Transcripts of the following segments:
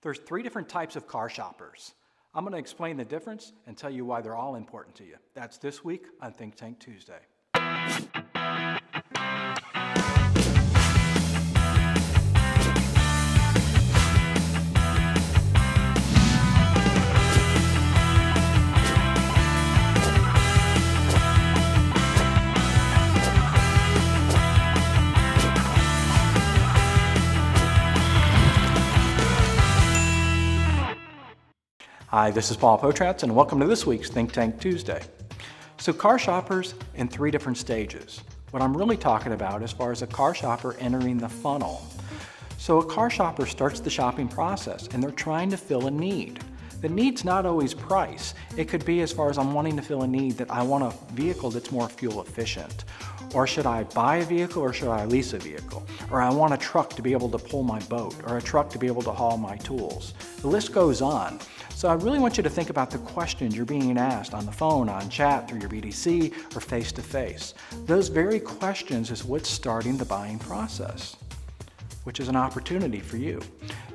There's 3 different types of car shoppers. I'm going to explain the difference and tell you why they're all important to you. That's this week on Think Tank Tuesday. Hi, this is Paul Potratz, and welcome to this week's Think Tank Tuesday. So car shoppers in 3 different stages. What I'm really talking about as far as a car shopper entering the funnel. So a car shopper starts the shopping process and they're trying to fill a need. The need's not always price. It could be as far as I'm wanting to fill a need that I want a vehicle that's more fuel efficient. Or should I buy a vehicle or should I lease a vehicle? Or I want a truck to be able to pull my boat or a truck to be able to haul my tools. The list goes on. So I really want you to think about the questions you're being asked on the phone, on chat, through your BDC, or face-to-face. Those very questions is what's starting the buying process, which is an opportunity for you.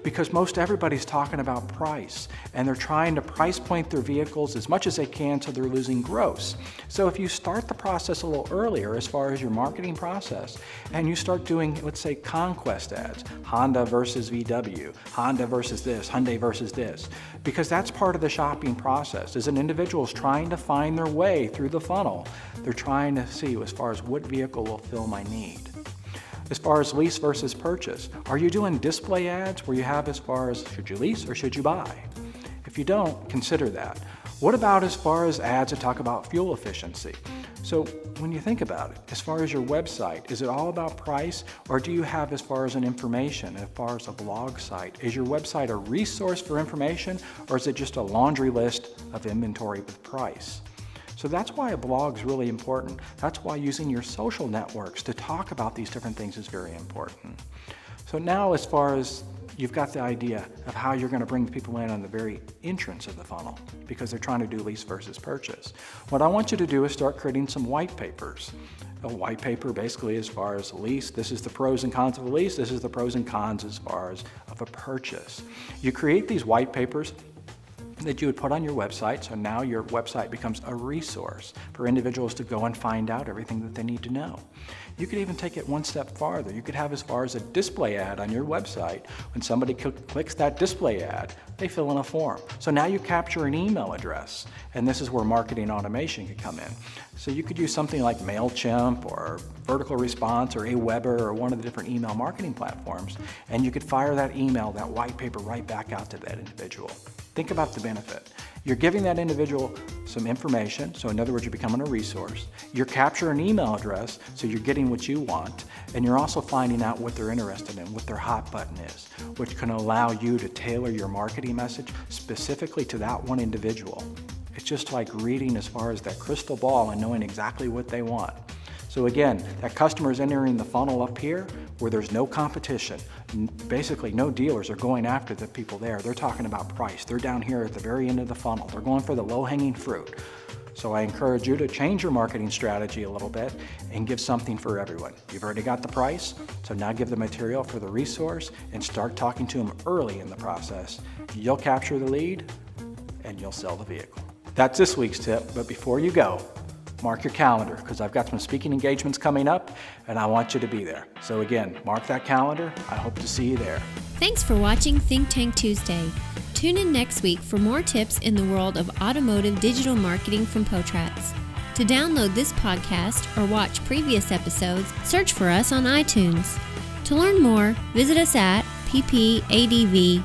Because most everybody's talking about price, and they're trying to price point their vehicles as much as they can so they're losing gross. So if you start the process a little earlier as far as your marketing process, and you start doing, let's say, conquest ads, Honda versus VW, Honda versus this, Hyundai versus this, because that's part of the shopping process. As an individual is trying to find their way through the funnel, they're trying to see as far as what vehicle will fill my need. As far as lease versus purchase, are you doing display ads where you have as far as should you lease or should you buy? If you don't, consider that. What about as far as ads that talk about fuel efficiency? So when you think about it, as far as your website, is it all about price, or do you have as far as an information, as far as a blog site? Is your website a resource for information, or is it just a laundry list of inventory with price? So that's why a blog is really important. That's why using your social networks to talk about these different things is very important. So now as far as you've got the idea of how you're going to bring people in on the very entrance of the funnel because they're trying to do lease versus purchase. What I want you to do is start creating some white papers. A white paper basically as far as lease, this is the pros and cons of a lease, this is the pros and cons as far as of a purchase. You create these white papers that you would put on your website, so now your website becomes a resource for individuals to go and find out everything that they need to know. You could even take it one step farther. You could have as far as a display ad on your website. When somebody clicks that display ad, they fill in a form. So now you capture an email address, and this is where marketing automation could come in. So you could use something like MailChimp or Vertical Response or Aweber or one of the different email marketing platforms, and you could fire that email, that white paper, right back out to that individual. Think about the benefit. You're giving that individual some information, so in other words, you're becoming a resource. You're capturing an email address, so you're getting what you want, and you're also finding out what they're interested in, what their hot button is, which can allow you to tailor your marketing message specifically to that one individual. It's just like reading as far as that crystal ball and knowing exactly what they want. So again, that customer is entering the funnel up here where there's no competition. Basically, no dealers are going after the people there. They're talking about price. They're down here at the very end of the funnel. They're going for the low-hanging fruit. So I encourage you to change your marketing strategy a little bit and give something for everyone. You've already got the price, so now give the material for the resource and start talking to them early in the process. You'll capture the lead and you'll sell the vehicle. That's this week's tip, but before you go, mark your calendar because I've got some speaking engagements coming up and I want you to be there. So again, mark that calendar. I hope to see you there. Thanks for watching Think Tank Tuesday. Tune in next week for more tips in the world of automotive digital marketing from Potratz. To download this podcast or watch previous episodes, search for us on iTunes. To learn more, visit us at ppadv.com.